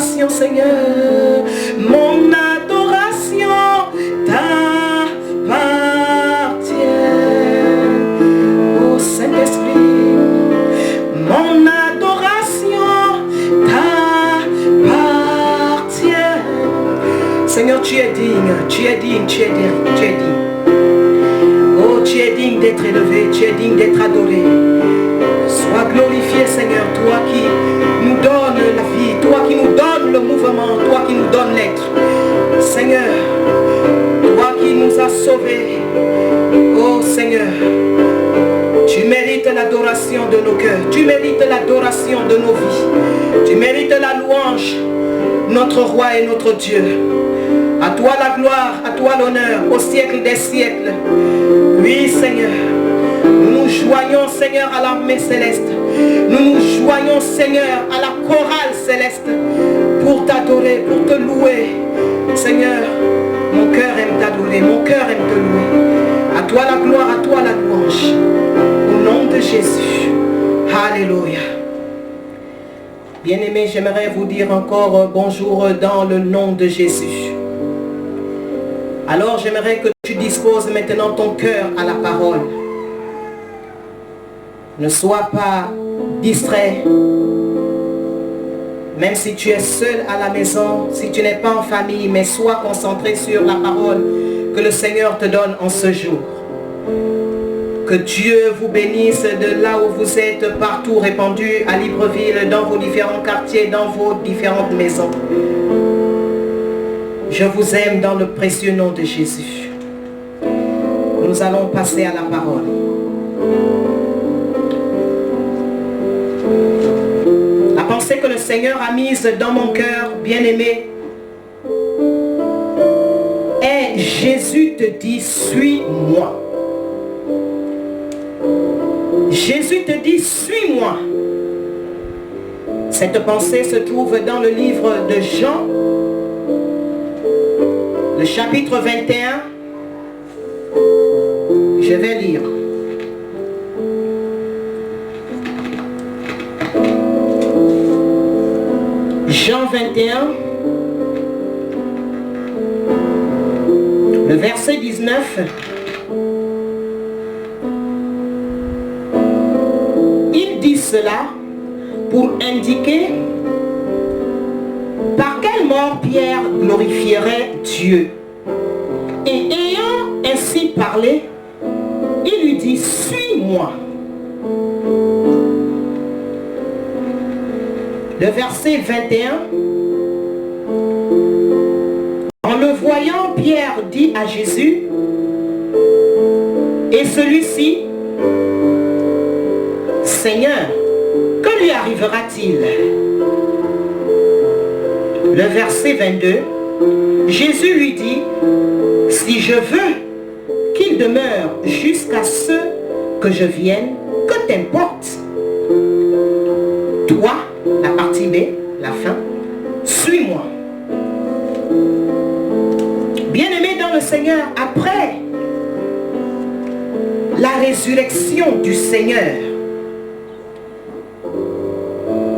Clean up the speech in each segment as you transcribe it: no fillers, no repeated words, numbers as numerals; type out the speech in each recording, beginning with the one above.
adoration, Seigneur. Mon adoration t'appartient. Oh Saint-Esprit, mon adoration t'appartient. Seigneur, tu es digne, tu es digne, tu es digne, tu es digne. Oh, tu es digne d'être élevé, tu es digne d'être adoré. Sois glorifié, Seigneur, toi qui nous donnes la vie, toi qui nous donnes le mouvement, toi qui nous donnes l'être. Seigneur, toi qui nous as sauvés. Oh Seigneur, tu mérites l'adoration de nos cœurs, tu mérites l'adoration de nos vies, tu mérites la louange, notre roi et notre Dieu. À toi la gloire, à toi l'honneur, au siècle des siècles. Oui Seigneur, nous nous joignons Seigneur à l'armée céleste. Nous nous joignons Seigneur à la chorale céleste pour t'adorer, pour te louer. Seigneur, mon cœur aime t'adorer, mon cœur aime te louer. À toi la gloire, à toi la louange. Au nom de Jésus. Alléluia. Bien-aimés, j'aimerais vous dire encore bonjour dans le nom de Jésus. Alors j'aimerais que tu disposes maintenant ton cœur à la parole. Ne sois pas distrait. Même si tu es seul à la maison, si tu n'es pas en famille, mais sois concentré sur la parole que le Seigneur te donne en ce jour. Que Dieu vous bénisse de là où vous êtes, partout répandus à Libreville, dans vos différents quartiers, dans vos différentes maisons. Je vous aime dans le précieux nom de Jésus. Nous allons passer à la parole. La pensée que le Seigneur a mise dans mon cœur, bien-aimé, est Jésus te dit, suis-moi. Jésus te dit, suis-moi. Cette pensée se trouve dans le livre de Jean, le chapitre 21. Je vais lire. Jean 21, le verset 19. Il dit cela pour indiquer par quelle mort Pierre glorifierait Dieu. Et ayant ainsi parlé, il lui dit, suis-moi. Le verset 21. En le voyant, Pierre dit à Jésus, et celui-ci, Seigneur, que lui arrivera-t-il? Le verset 22, Jésus lui dit, si je veux qu'il demeure jusqu'à ce que je vienne, que t'importe? Toi, la partie B, la fin, suis-moi. Bien-aimé dans le Seigneur, après la résurrection du Seigneur,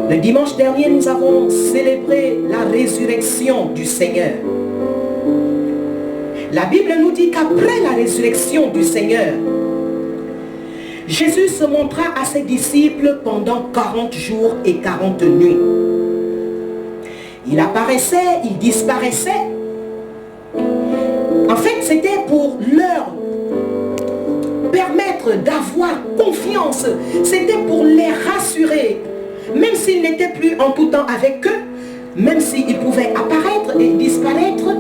le dimanche dernier, nous avons célébré la résurrection du Seigneur. La Bible nous dit qu'après la résurrection du Seigneur, Jésus se montra à ses disciples pendant 40 jours et 40 nuits. Il apparaissait, il disparaissait. En fait, c'était pour leur permettre d'avoir confiance. C'était pour les rassurer. Même s'ils n'étaient plus en tout temps avec eux, même s'ils pouvaient apparaître et disparaître,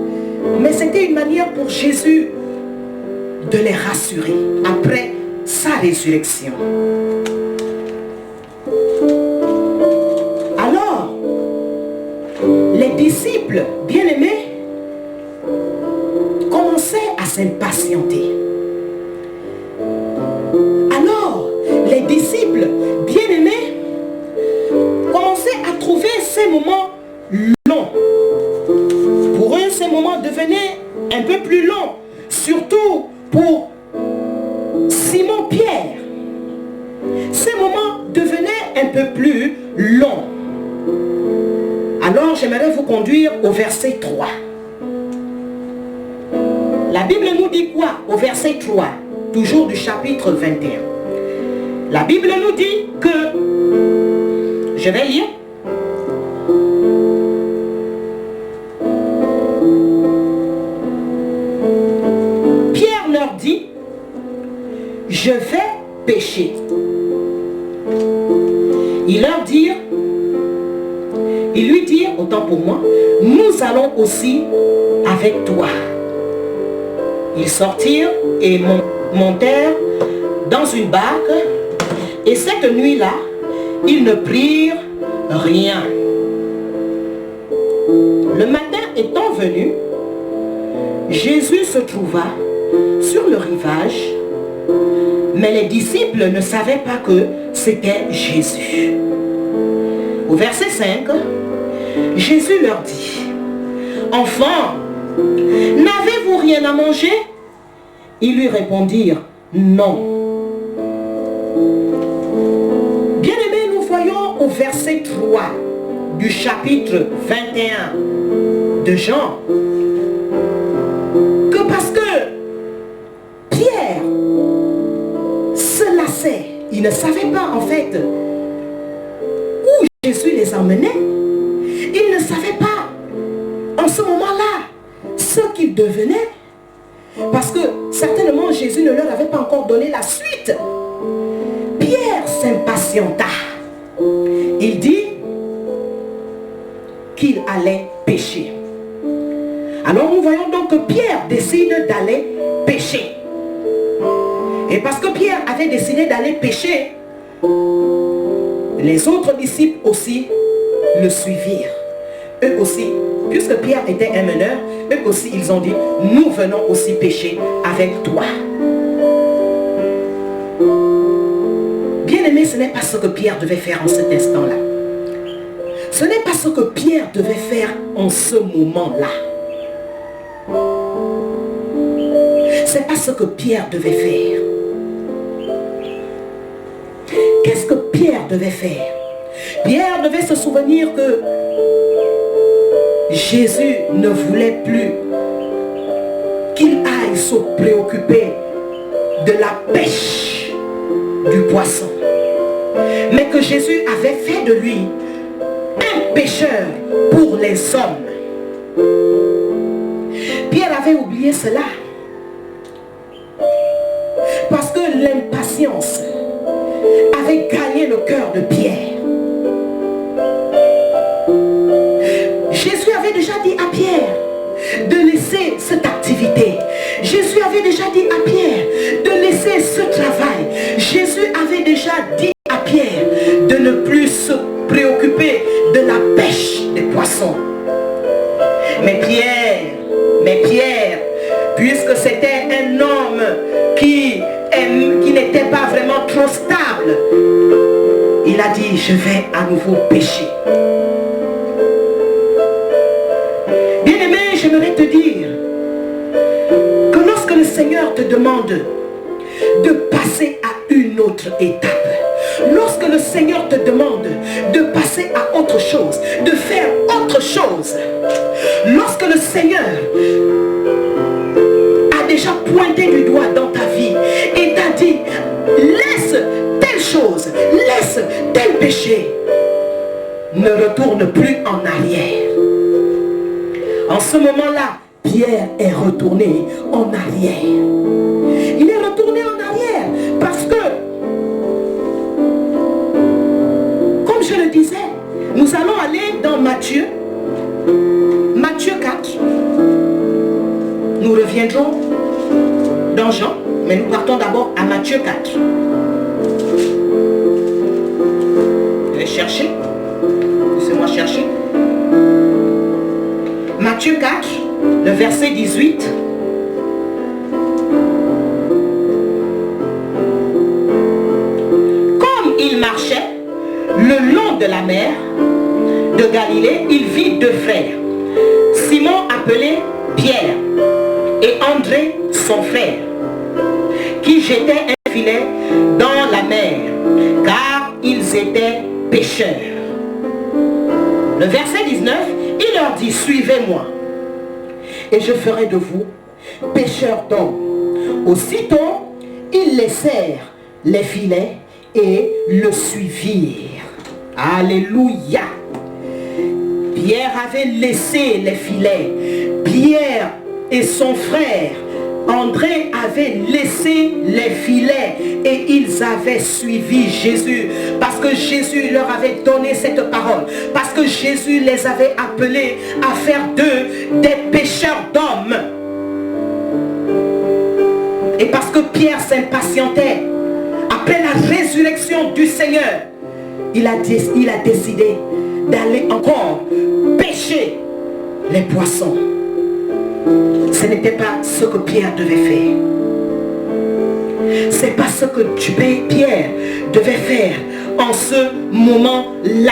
mais c'était une manière pour Jésus de les rassurer après sa résurrection. Alors, les disciples bien-aimés commençaient à s'impatienter. Alors, les disciples bien-aimés commençaient à trouver ces moments longs. Pour eux, ces moments devenaient un peu plus longs, surtout pour Simon-Pierre. Ces moments devenaient un peu plus longs. Alors j'aimerais vous conduire au verset 3. La Bible nous dit quoi au verset 3, toujours du chapitre 21? La Bible nous dit que, je vais lire, Pierre leur dit, je vais pécher. Il lui dit, autant pour moi, nous allons aussi avec toi. Ils sortirent et montèrent dans une barque, et cette nuit-là, ils ne prirent rien. Le matin étant venu, Jésus se trouva sur le rivage, mais les disciples ne savaient pas que c'était Jésus. Au verset 5, Jésus leur dit, « Enfants, n'avez-vous rien à manger ?» Ils lui répondirent, « Non. » Bien-aimés, nous voyons au verset 3 du chapitre 21 de Jean, que parce que Pierre se lassait, il ne savait pas en fait où Jésus les emmenait. Il ne savait pas en ce moment-là ce qu'il devenait. Parce que certainement Jésus ne leur avait pas encore donné la suite. Pierre s'impatienta. Il dit qu'il allait pécher. Alors nous voyons donc que Pierre décide d'aller pécher. Et parce que Pierre avait décidé d'aller pécher, les autres disciples aussi le suivirent. Eux aussi, puisque Pierre était un meneur, eux aussi ils ont dit, nous venons aussi pécher avec toi. Bien-aimé, ce n'est pas ce que Pierre devait faire en cet instant-là. Ce n'est pas ce que Pierre devait faire en ce moment-là. Ce n'est pas ce que Pierre devait faire. Qu'est-ce que Pierre devait faire? Pierre devait se souvenir que Jésus ne voulait plus qu'il aille se préoccuper de la pêche du poisson, mais que Jésus avait fait de lui un pêcheur pour les hommes. Pierre avait oublié cela parce que l'impatience avait gagné le cœur de Pierre. Jésus avait déjà dit à Pierre de laisser cette activité. Jésus avait déjà dit à Pierre de laisser ce travail. Jésus avait déjà dit à Pierre de ne plus se préoccuper de la pêche des poissons. Mais Pierre, puisque c'était un homme qui n'était pas vraiment trop stable, il a dit, je vais à nouveau pécher. Bien-aimé, j'aimerais te dire que lorsque le Seigneur te demande de passer à une autre étape, lorsque le Seigneur te demande de passer à autre chose, de faire autre chose, lorsque le Seigneur a déjà pointé du doigt dans ta vie et t'a dit, laisse telle chose, laisse tel péché, ne retourne plus en arrière. En ce moment-là, Pierre est retourné en arrière. Il est retourné en arrière parce que, comme je le disais, nous allons aller dans Matthieu 4. Nous reviendrons dans Jean, mais nous partons d'abord à Matthieu 4. Je vais chercher. Laissez-moi chercher. Matthieu 4, le verset 18. Comme il marchait le long de la mer de Galilée, il vit deux frères, Simon appelé Pierre et André son frère, qui jetaient un filet dans la mer, car ils étaient pêcheurs. Le verset 19, Il leur dit, suivez-moi, et je ferai de vous pêcheurs d'hommes. Aussitôt, ils laissèrent les filets et le suivirent. Alléluia. Pierre avait laissé les filets. Pierre et son frère André avait laissé les filets et ils avaient suivi Jésus parce que Jésus leur avait donné cette parole, parce que Jésus les avait appelés à faire d'eux des pêcheurs d'hommes. Et parce que Pierre s'impatientait après la résurrection du Seigneur, il a décidé d'aller encore pêcher les poissons. Ce n'était pas ce que Pierre devait faire. C'est pas ce que Pierre devait faire en ce moment-là.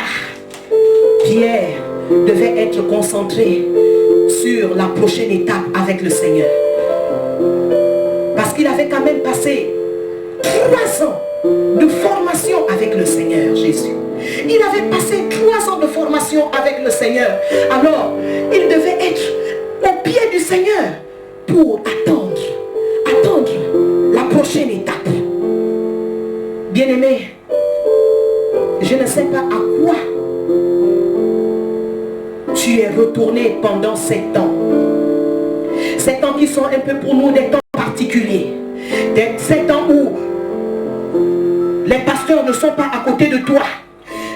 Pierre devait être concentré sur la prochaine étape avec le Seigneur. Parce qu'il avait quand même passé 3 ans de formation avec le Seigneur Jésus. Il avait passé 3 ans de formation avec le Seigneur. Alors, il devait être au pied du Seigneur pour attendre la prochaine étape. Bien-aimé, je ne sais pas à quoi tu es retourné pendant ces temps. Ces temps qui sont un peu pour nous des temps particuliers. Ces temps où les pasteurs ne sont pas à côté de toi.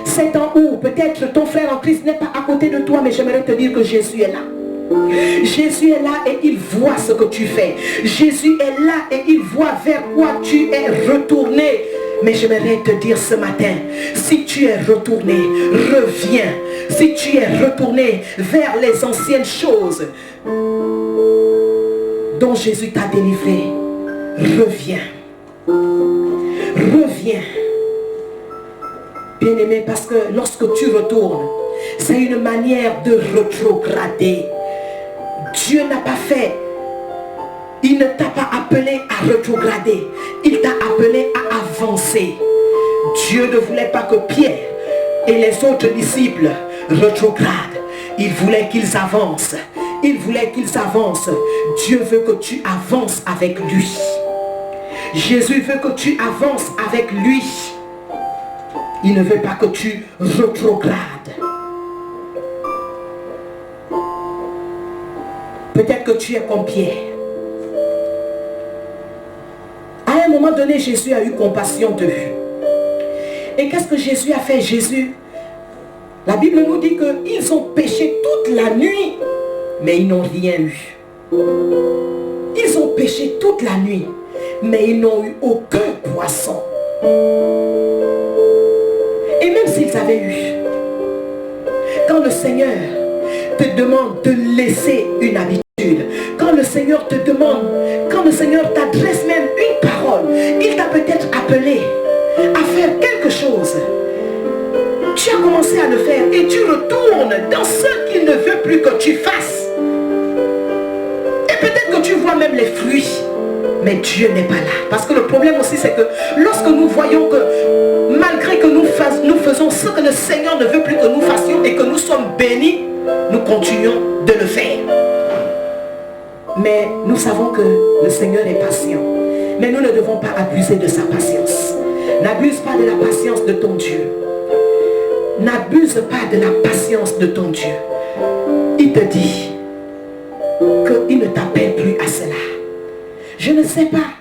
Ces temps où peut-être ton frère en Christ n'est pas à côté de toi, mais j'aimerais te dire que Jésus est là. Jésus est là et il voit ce que tu fais. Jésus est là et il voit vers quoi tu es retourné. Mais j'aimerais te dire ce matin, si tu es retourné, reviens. Si tu es retourné vers les anciennes choses dont Jésus t'a délivré, reviens. Reviens. Bien-aimé, parce que lorsque tu retournes, c'est une manière de rétrograder. Dieu n'a pas fait, il ne t'a pas appelé à rétrograder, il t'a appelé à avancer. Dieu ne voulait pas que Pierre et les autres disciples rétrogradent, il voulait qu'ils avancent. Il voulait qu'ils avancent. Dieu veut que tu avances avec lui. Jésus veut que tu avances avec lui. Il ne veut pas que tu rétrogrades. Peut-être que tu es comme Pierre. À un moment donné, Jésus a eu compassion d'eux. Et qu'est-ce que Jésus a fait? Jésus, la Bible nous dit qu'ils ont péché toute la nuit, mais ils n'ont rien eu. Ils ont péché toute la nuit, mais ils n'ont eu aucun poisson. Et même s'ils avaient eu, quand le Seigneur te demande de laisser une habitude, quand le Seigneur te demande, quand le Seigneur t'adresse même une parole, il t'a peut-être appelé à faire quelque chose. Tu as commencé à le faire et tu retournes dans ce qu'il ne veut plus que tu fasses. Et peut-être que tu vois même les fruits, mais Dieu n'est pas là. Parce que le problème aussi, c'est que lorsque nous voyons que malgré que nous faisons ce que le Seigneur ne veut plus que nous fassions et que nous sommes bénis, nous continuons de le faire. Mais nous savons que le Seigneur est patient. Mais nous ne devons pas abuser de sa patience. N'abuse pas de la patience de ton Dieu. N'abuse pas de la patience de ton Dieu. Il te dit qu'il ne t'appelle plus à cela. Je ne sais pas.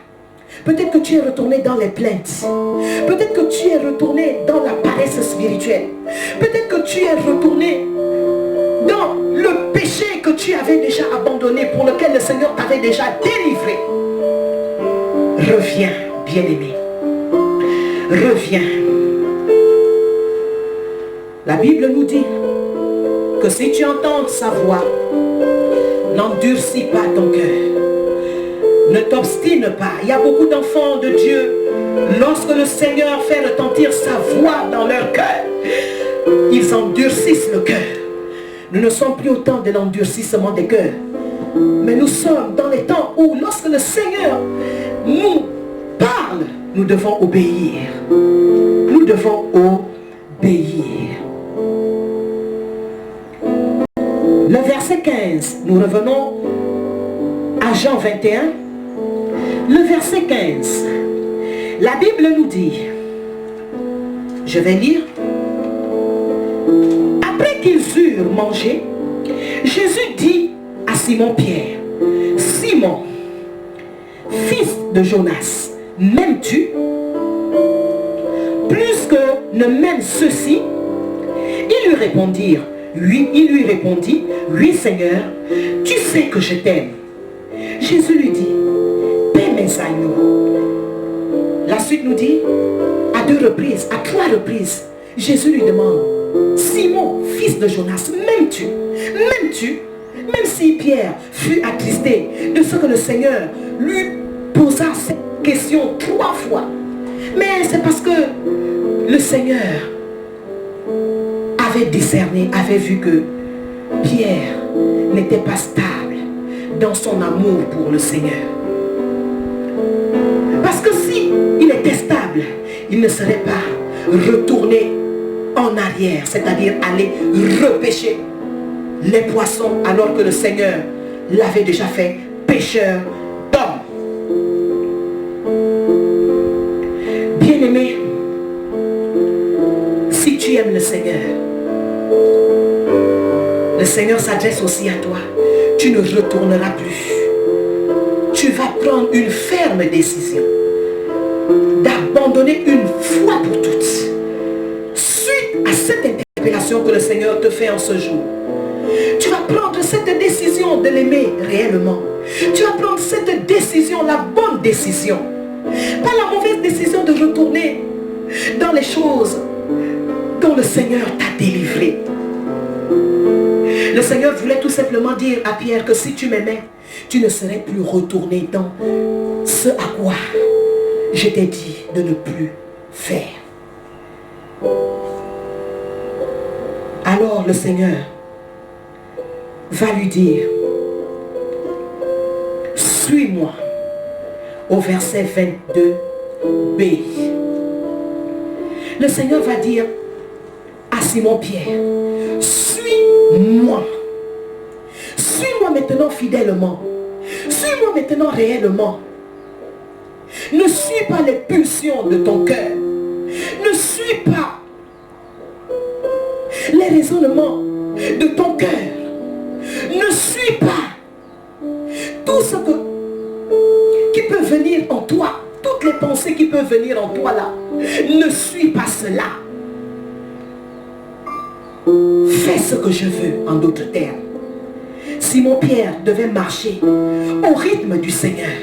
Peut-être que tu es retourné dans les plaintes. Peut-être que tu es retourné dans la paresse spirituelle. Peut-être que tu es retourné dans le péché que tu avais déjà abandonné, pour lequel le Seigneur t'avait déjà délivré. Reviens, bien-aimé. Reviens. La Bible nous dit que si tu entends sa voix, n'endurcis pas ton cœur. Ne t'obstine pas. Il y a beaucoup d'enfants de Dieu, lorsque le Seigneur fait retentir sa voix dans leur cœur, ils endurcissent le cœur. Nous ne sommes plus au temps de l'endurcissement des cœurs, mais nous sommes dans les temps où lorsque le Seigneur nous parle, nous devons obéir. Nous devons obéir. Le verset 15, nous revenons à Jean 21. Le verset 15, la Bible nous dit, je vais lire, après qu'ils eurent mangé, Jésus dit à Simon-Pierre, Simon, fils de Jonas, m'aimes-tu plus que ne m'aiment ceux-ci? Ils lui répondit, oui Seigneur, tu sais que je t'aime. Jésus lui dit, paie mes agneaux. La suite nous dit, à 2 reprises, à 3 reprises, Jésus lui demande, Simon, fils de Jonas, m'aimes-tu? M'aimes-tu? Même si Pierre fut attristé de ce que le Seigneur lui posa cette question 3 fois. Mais c'est parce que le Seigneur avait discerné, avait vu que Pierre n'était pas stable dans son amour pour le Seigneur. Parce que si il était stable, il ne serait pas retourné en arrière, c'est-à-dire aller repêcher les poissons alors que le Seigneur l'avait déjà fait pêcheur d'hommes. Bien-aimé, si tu aimes le Seigneur s'adresse aussi à toi. Tu ne retourneras plus. Tu vas prendre une ferme décision d'abandonner une fois pour toutes. Suite à cette interpellation que le Seigneur te fait en ce jour, tu vas prendre cette décision de l'aimer réellement. Tu vas prendre cette décision, la bonne décision. Pas la mauvaise décision de retourner dans les choses dont le Seigneur t'a délivré. Le Seigneur voulait tout simplement dire à Pierre que si tu m'aimais, tu ne serais plus retourné dans ce à quoi je t'ai dit de ne plus faire. Alors le Seigneur va lui dire, suis-moi, au verset 22b. Le Seigneur va dire à Simon-Pierre, suis-moi. Suis-moi maintenant fidèlement. Suis-moi maintenant réellement. Ne suis pas les pulsions de ton cœur. Ne suis pas les raisonnements de ton cœur. Ne suis pas tout ce qui peut venir en toi. Toutes les pensées qui peuvent venir en toi là. Ne suis pas cela. Fais ce que je veux, en d'autres termes. Simon-Pierre devait marcher au rythme du Seigneur.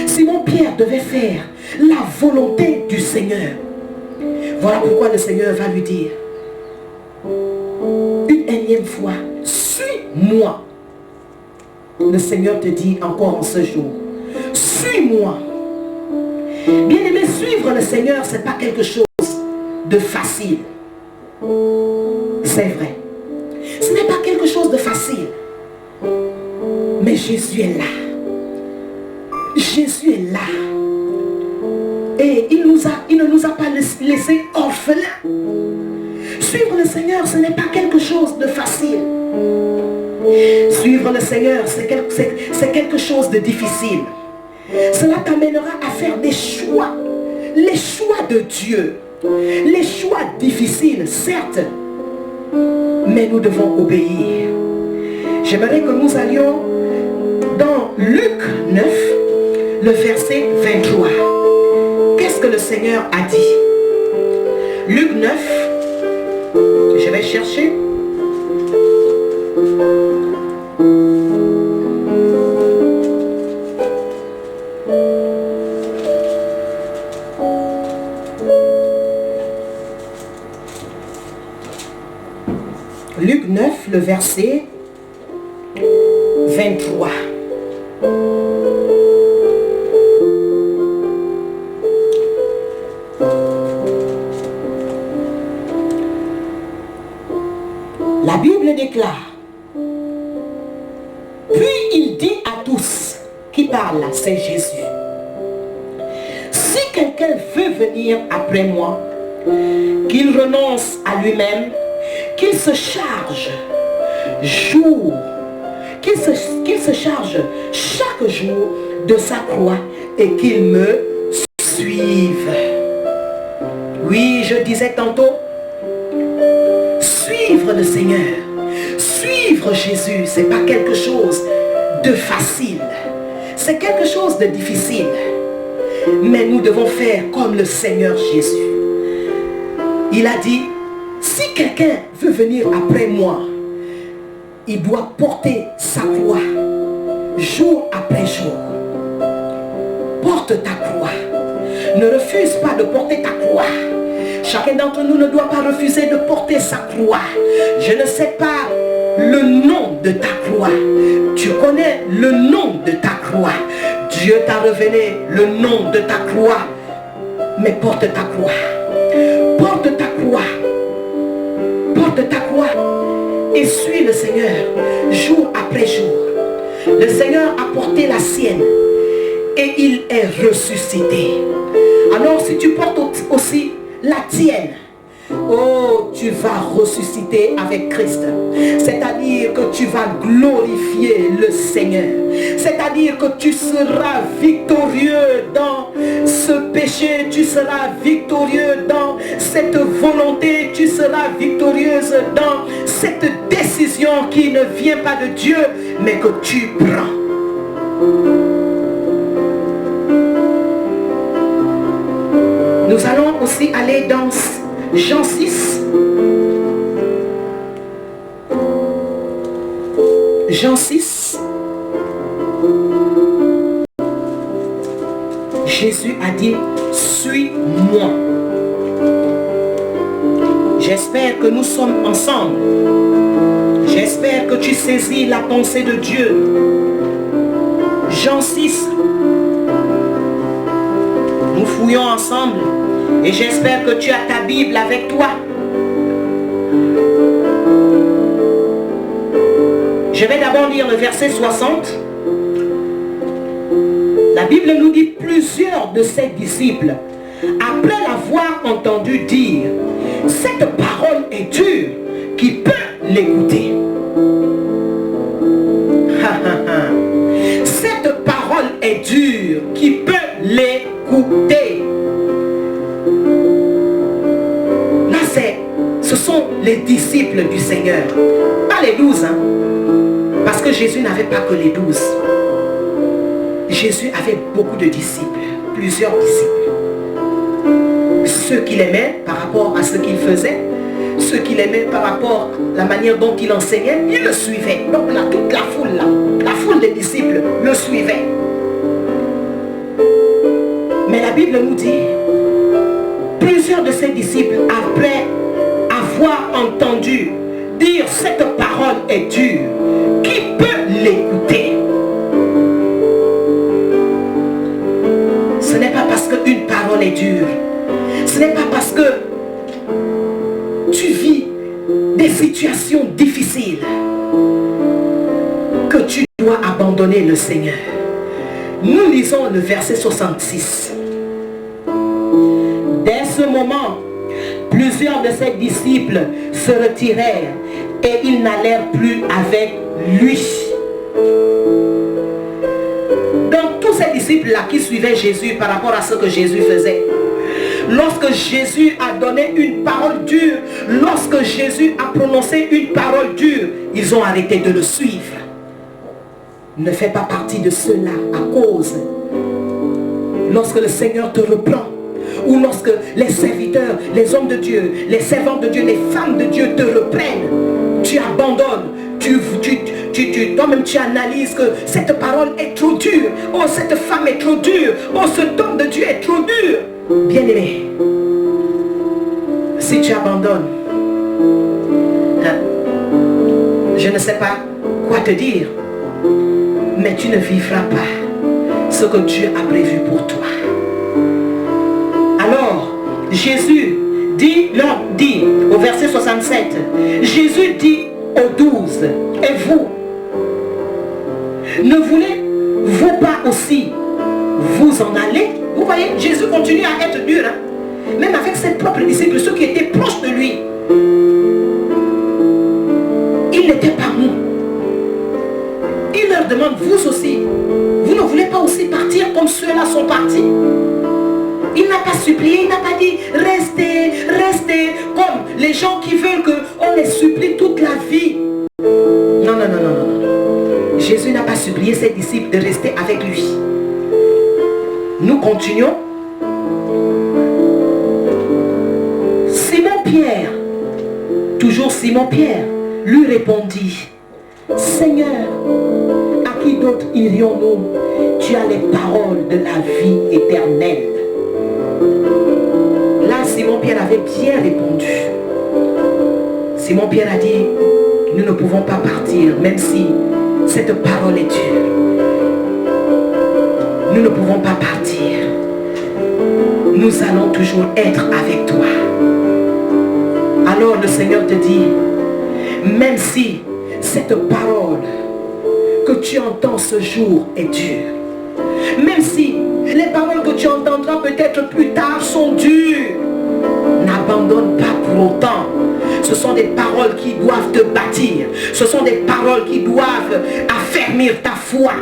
Simon-Pierre devait faire la volonté du Seigneur. Voilà pourquoi le Seigneur va lui dire une énième fois, suis-moi. Le Seigneur te dit encore en ce jour, suis-moi. Bien-aimé, suivre le Seigneur, ce n'est pas quelque chose de facile. C'est vrai. Ce n'est pas quelque chose de facile. Mais Jésus est là. Jésus est là. Et il ne nous a pas laissés orphelins. Suivre le Seigneur, ce n'est pas quelque chose de facile. Suivre le Seigneur, c'est quelque chose de difficile. Cela t'amènera à faire des choix. Les choix de Dieu. Les choix difficiles, certes. Mais nous devons obéir. J'aimerais que nous allions dans Luc 9, le verset 23. Qu'est-ce que le Seigneur a dit? Luc 9, je vais chercher. Luc 9, le verset 23. La Bible déclare, puis il dit à tous, qui parle là, c'est Jésus, si quelqu'un veut venir après moi, qu'il renonce à lui-même, qu'il se charge jour, qu'il se charge chaque jour de sa croix et qu'il me suive. Oui, je disais tantôt, suivre le Seigneur, suivre Jésus, c'est pas quelque chose de facile, c'est quelque chose de difficile. Mais nous devons faire comme le Seigneur Jésus. Il a dit, si quelqu'un veut venir après moi, il doit porter sa croix jour après jour. Porte ta croix. Ne refuse pas de porter ta croix. Chacun d'entre nous ne doit pas refuser de porter sa croix. Je ne sais pas le nom de ta croix. Tu connais le nom de ta croix. Dieu t'a révélé le nom de ta croix. Mais porte ta croix. Porte ta croix. Porte ta croix. Et suis le Seigneur jour après jour. Le Seigneur a porté la sienne. Et il est ressuscité. Alors si tu portes aussi la tienne, oh, tu vas ressusciter avec Christ. C'est-à-dire que tu vas glorifier le Seigneur. C'est-à-dire que tu seras victorieux dans ce péché. Tu seras victorieux dans cette volonté. Tu seras victorieuse dans cette décision qui ne vient pas de Dieu, mais que tu prends. Nous allons aussi aller dans Jean 6. Jean 6. Jésus a dit, suis-moi. J'espère que nous sommes ensemble. J'espère que tu saisis la pensée de Dieu. Jean 6. Nous fouillons ensemble et j'espère que tu as ta Bible avec toi. Je vais d'abord lire le verset 60. La Bible nous dit, plusieurs de ses disciples, après l'avoir entendu dire, cette parole est dure, qui peut l'écouter? Cette parole est dure, qui peut l'écouter? Là, ce sont les disciples du Seigneur. Pas les 12, hein? Parce que Jésus n'avait pas que les 12. Jésus avait beaucoup de disciples, plusieurs disciples. Ceux qu'il aimait par rapport à ce qu'il faisait, ceux qu'il aimait par rapport à la manière dont il enseignait, il le suivait. Donc là, toute la foule là, la foule des disciples le suivait. Mais la Bible nous dit, plusieurs de ses disciples, après avoir entendu dire cette parole est dure, qui peut l'écouter? Ce n'est pas parce qu'une parole est dure, ce n'est pas parce que tu vis des situations difficiles que tu dois abandonner le Seigneur. Nous lisons le verset 66. Dès ce moment, plusieurs de ses disciples se retirèrent et ils n'allèrent plus avec lui. Donc tous ces disciples-là qui suivaient Jésus par rapport à ce que Jésus faisait, lorsque Jésus a donné une parole dure, lorsque Jésus a prononcé une parole dure, ils ont arrêté de le suivre. Ne fais pas partie de ceux-là à cause. Lorsque le Seigneur te reprend, ou lorsque les serviteurs, les hommes de Dieu, les servantes de Dieu, les femmes de Dieu te reprennent, tu abandonnes, toi-même tu analyses que cette parole est trop dure, oh cette femme est trop dure, oh cet homme de Dieu est trop dur. Bien-aimé, si tu abandonnes, je ne sais pas quoi te dire, mais tu ne vivras pas ce que Dieu a prévu pour toi. Alors, Jésus leur dit au verset 67, Jésus dit aux 12, et vous, ne voulez-vous pas aussi vous en aller? Vous voyez, Jésus continue à être dur, hein? Même avec ses propres disciples, ceux qui étaient proches de lui. Il n'était pas mou. Il leur demande, vous aussi, vous ne voulez pas aussi partir comme ceux-là sont partis? Il n'a pas supplié, il n'a pas dit, restez, restez, comme les gens qui veulent qu'on les supplie toute la vie. Non, non, non, non, non, non. Jésus n'a pas supplié ses disciples de rester avec lui. Nous continuons. Simon-Pierre, toujours Simon-Pierre, lui répondit, Seigneur, à qui d'autre irions-nous? Tu as les paroles de la vie éternelle. Là, Simon-Pierre avait bien répondu. Simon-Pierre a dit, nous ne pouvons pas partir, même si cette parole est dure. Nous ne pouvons pas partir. Nous allons toujours être avec toi. Alors le Seigneur te dit, même si cette parole que tu entends ce jour est dure, même si les paroles que tu entendras peut-être plus tard sont dures, n'abandonne pas pour autant. Ce sont des paroles qui doivent te bâtir. Ce sont des paroles qui doivent affermir ta foi.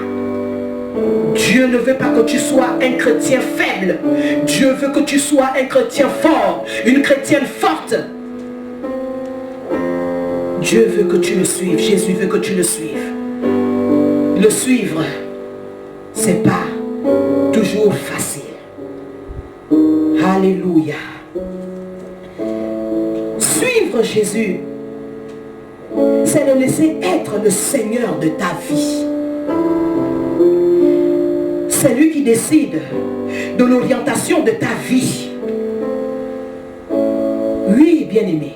Dieu ne veut pas que tu sois un chrétien faible. Dieu veut que tu sois un chrétien fort, une chrétienne forte. Dieu veut que tu le suives. Jésus veut que tu le suives. Le suivre, c'est pas toujours facile. Alléluia. Suivre Jésus, c'est le laisser être le Seigneur de ta vie. C'est lui qui décide de l'orientation de ta vie. Oui, bien-aimé.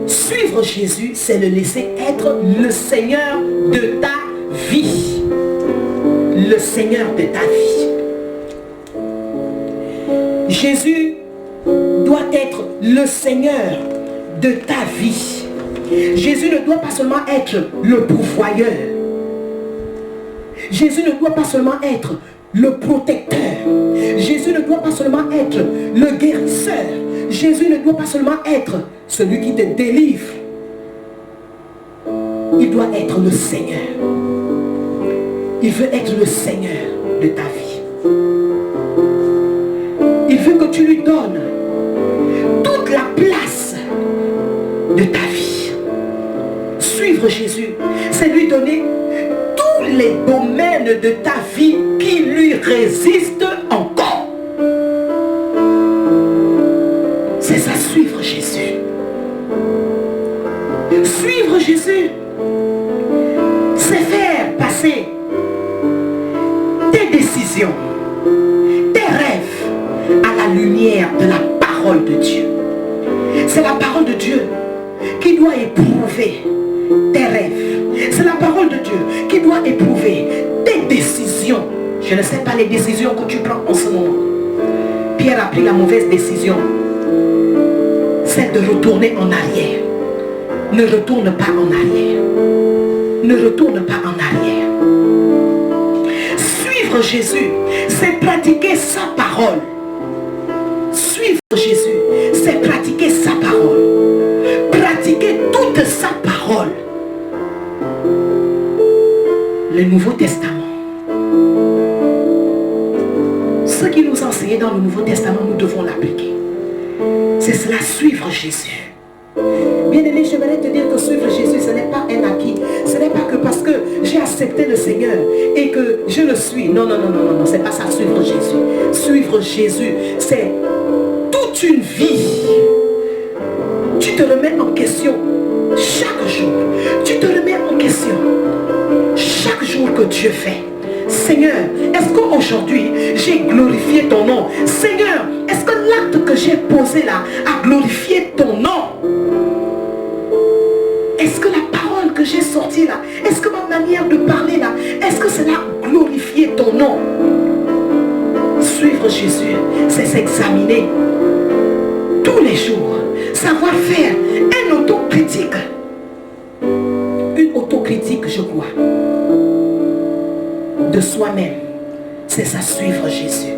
Suivre Jésus, c'est le laisser être le Seigneur de ta vie. Le Seigneur de ta vie. Jésus doit être le Seigneur de ta vie. Jésus ne doit pas seulement être le pourvoyeur. Jésus ne doit pas seulement être le protecteur. Jésus ne doit pas seulement être le guérisseur. Jésus ne doit pas seulement être celui qui te délivre. Il doit être le Seigneur. Il veut être le Seigneur de ta vie. Il veut que tu lui donnes toute la place de ta vie. Suivre Jésus, c'est lui donner tous les domaines de ta vie qui lui résistent encore. C'est ça, suivre Jésus. Suivre Jésus, c'est faire passer tes décisions, tes rêves à la lumière de la parole de Dieu. C'est la parole de Dieu qui doit éprouver tes rêves. C'est la parole de Dieu qui doit éprouver tes décisions. Je ne sais pas les décisions que tu prends en ce moment. Pierre a pris la mauvaise décision, celle de retourner en arrière. Ne retourne pas en arrière. Ne retourne pas en arrière. Suivre Jésus, c'est pratiquer sa parole. Suivre Jésus, c'est pratiquer sa parole. Pratiquer toute sa parole. Le Nouveau Testament. Ce qui nous enseigne dans le Nouveau Testament, nous devons l'appliquer. C'est cela, suivre Jésus. Bien-aimé, j'aimerais te dire que suivre Jésus, ce n'est pas un acquis. Ce n'est pas que parce que j'ai accepté le Seigneur et que je le suis. Non, non, non, non, non, non, c'est pas ça, suivre Jésus. Suivre Jésus, c'est toute une vie. Tu te remets en question chaque jour. Tu te remets en question chaque jour que Dieu fait. Seigneur, est-ce qu'aujourd'hui j'ai glorifié ton nom? Seigneur, est-ce que l'acte que j'ai posé là a glorifié ton nom? Est-ce que la parole que j'ai sortie là, est-ce que ma manière de parler là, est-ce que cela a glorifié ton nom? Suivre Jésus, c'est s'examiner tous les jours, savoir faire une autocritique. Une autocritique, je crois, de soi-même. C'est ça, suivre Jésus.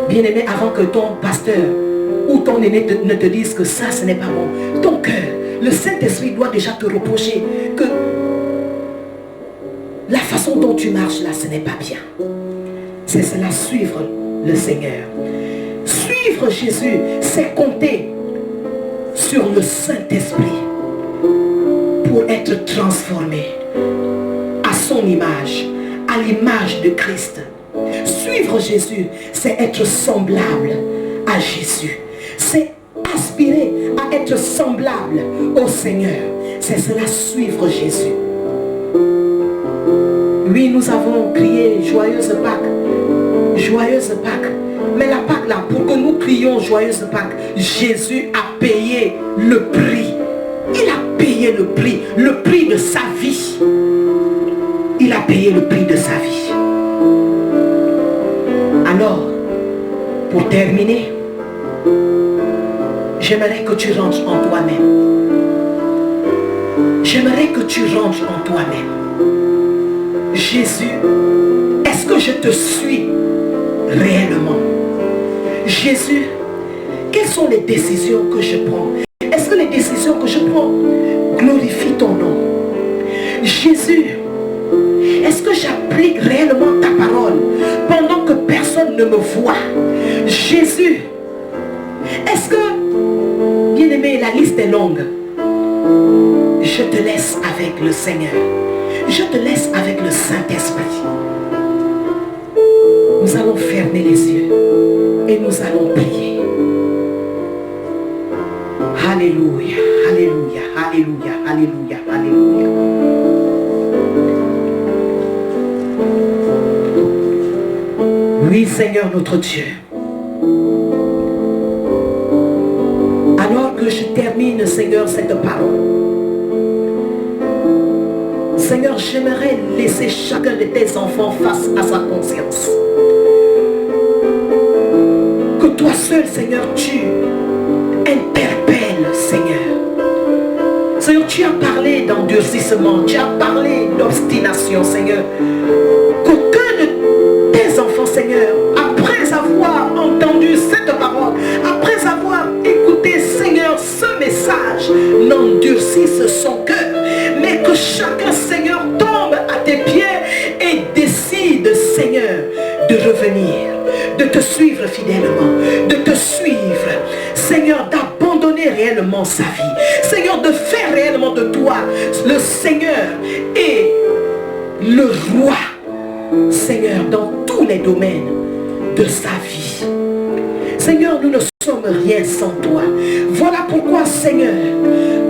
Bien-aimé, avant que ton pasteur ou ton aîné ne te dise que ça, ce n'est pas bon, ton cœur le Saint-Esprit doit déjà te reprocher que la façon dont tu marches là, ce n'est pas bien. C'est cela, suivre le Seigneur. Suivre Jésus, c'est compter sur le Saint-Esprit pour être transformé à son image, à l'image de Christ. Suivre Jésus, c'est être semblable à Jésus. C'est aspirer à être semblable au Seigneur. C'est cela, suivre Jésus. Oui, nous avons crié joyeuse Pâques, joyeuse Pâques. Mais la Pâques là, pour que nous crions joyeuse Pâques, Jésus a payé le prix. Il a payé le prix de sa vie. Il a payé le prix de sa vie. Alors, pour terminer, j'aimerais que tu rentres en toi-même. J'aimerais que tu rentres en toi-même. Jésus, est-ce que je te suis réellement? Jésus, quelles sont les décisions que je prends? Est-ce que les décisions que je prends glorifient ton nom? Jésus, est-ce que j'applique réellement ta parole pendant que personne ne me voit? Jésus, est-ce que, bien-aimé, la liste est longue. Je te laisse avec le Seigneur. Je te laisse avec le Saint-Esprit. Nous allons fermer les yeux et nous allons prier. Alléluia, alléluia, alléluia, alléluia, alléluia. Oui, Seigneur notre Dieu. Alors que je termine, Seigneur, cette parole, Seigneur, j'aimerais laisser chacun de tes enfants face à sa conscience. Que toi seul, Seigneur, tu interpelles, Seigneur. Seigneur, tu as parlé d'endurcissement, tu as parlé d'obstination, Seigneur. Qu'aucun de tes enfants, Seigneur, après avoir entendu cette parole, après avoir écouté, Seigneur, ce message, n'endurcisse son cœur, mais que chacun, Seigneur, tombe à tes pieds et décide, Seigneur, de revenir, de te suivre fidèlement, de te suivre, Seigneur, d'abandonner réellement sa vie, Seigneur, de faire réellement de toi le Seigneur et le roi, Seigneur, dans tous les domaines de sa vie. Seigneur, nous ne sommes rien sans toi. Voilà pourquoi, Seigneur,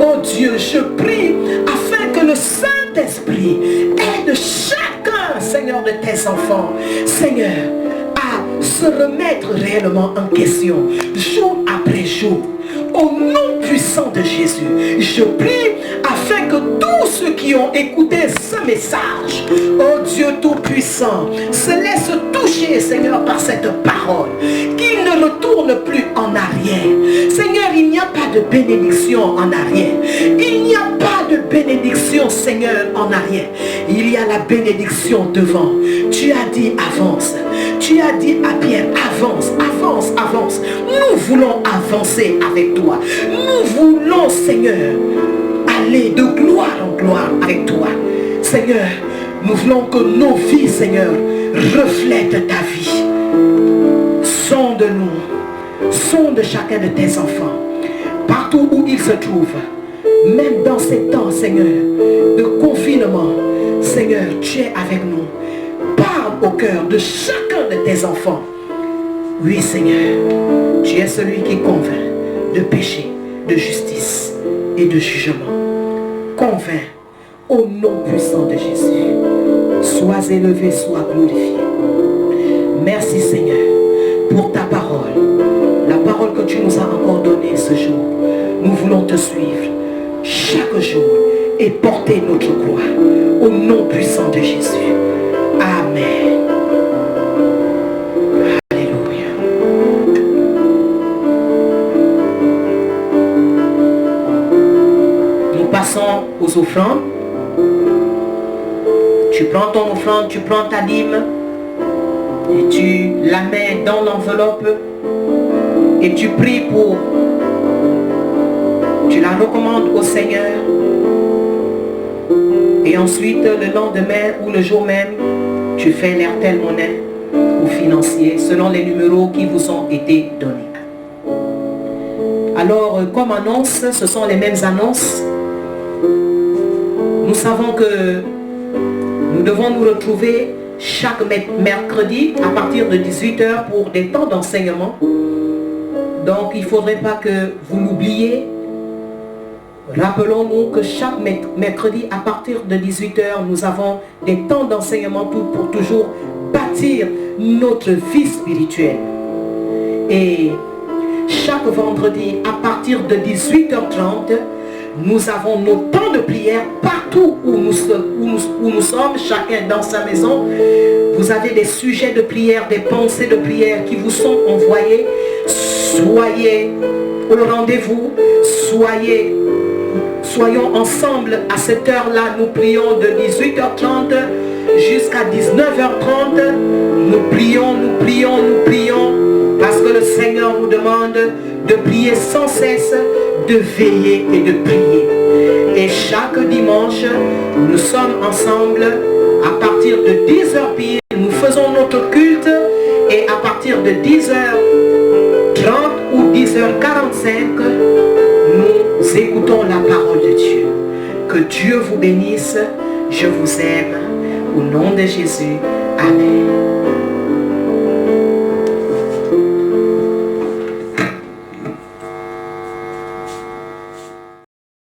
oh Dieu, je prie afin que le Saint-Esprit aide chacun, Seigneur, de tes enfants, Seigneur, à se remettre réellement en question, jour après jour. Au nom puissant de Jésus, je prie afin que tous ceux qui ont écouté ce message, oh Dieu Tout-Puissant, se laissent toucher, Seigneur, par cette parole, qu'ils ne retournent plus en arrière. Seigneur, il n'y a pas de bénédiction en arrière. Il n'y a pas de bénédiction, Seigneur, en arrière. Il y a la bénédiction devant. Tu as dit avance. Tu as dit à Pierre, avance, avance, avance. Nous voulons avancer avec toi. Nous voulons, Seigneur, aller de gloire en gloire avec toi. Seigneur, nous voulons que nos vies, Seigneur, reflètent ta vie. Sonde-nous, sonde chacun de tes enfants, partout où ils se trouvent, même dans ces temps, Seigneur, de confinement. Seigneur, tu es avec nous. Parle au cœur de chacun de tes enfants. Oui, Seigneur, tu es celui qui convainc de péché, de justice et de jugement. Convainc au nom puissant de Jésus. Sois élevé, sois glorifié. Merci, Seigneur, pour ta parole. La parole que tu nous as encore donnée ce jour. Nous voulons te suivre chaque jour et porter notre croix au nom puissant de Jésus. Amen. Alléluia. Nous passons aux offrandes. Tu prends ton offrande, tu prends ta dîme et tu la mets dans l'enveloppe et tu pries pour Tu la recommandes au Seigneur. Et ensuite, le lendemain ou le jour même, tu fais l'RTL monnaie ou financier selon les numéros qui vous ont été donnés. Alors, comme annonce, ce sont les mêmes annonces. Nous savons que nous devons nous retrouver chaque mercredi à partir de 18 h pour des temps d'enseignement. Donc, il ne faudrait pas que vous l'oubliez. Rappelons-nous que chaque mercredi à partir de 18 h, nous avons des temps d'enseignement pour toujours bâtir notre vie spirituelle. Et chaque vendredi à partir de 18 h 30, nous avons nos temps de prière partout où nous sommes, chacun dans sa maison. Vous avez des sujets de prière, des pensées de prière qui vous sont envoyés. Soyez au rendez-vous, soyons ensemble à cette heure-là. Nous prions de 18 h 30 jusqu'à 19 h 30. Nous prions, parce que le Seigneur nous demande de prier sans cesse, de veiller et de prier. Et chaque dimanche, nous sommes ensemble à partir de 10 h pile. Nous faisons notre culte et à partir de 10 h 30 ou 10 h 45, nous écoutons la parole de Dieu. Que Dieu vous bénisse. Je vous aime. Au nom de Jésus. Amen.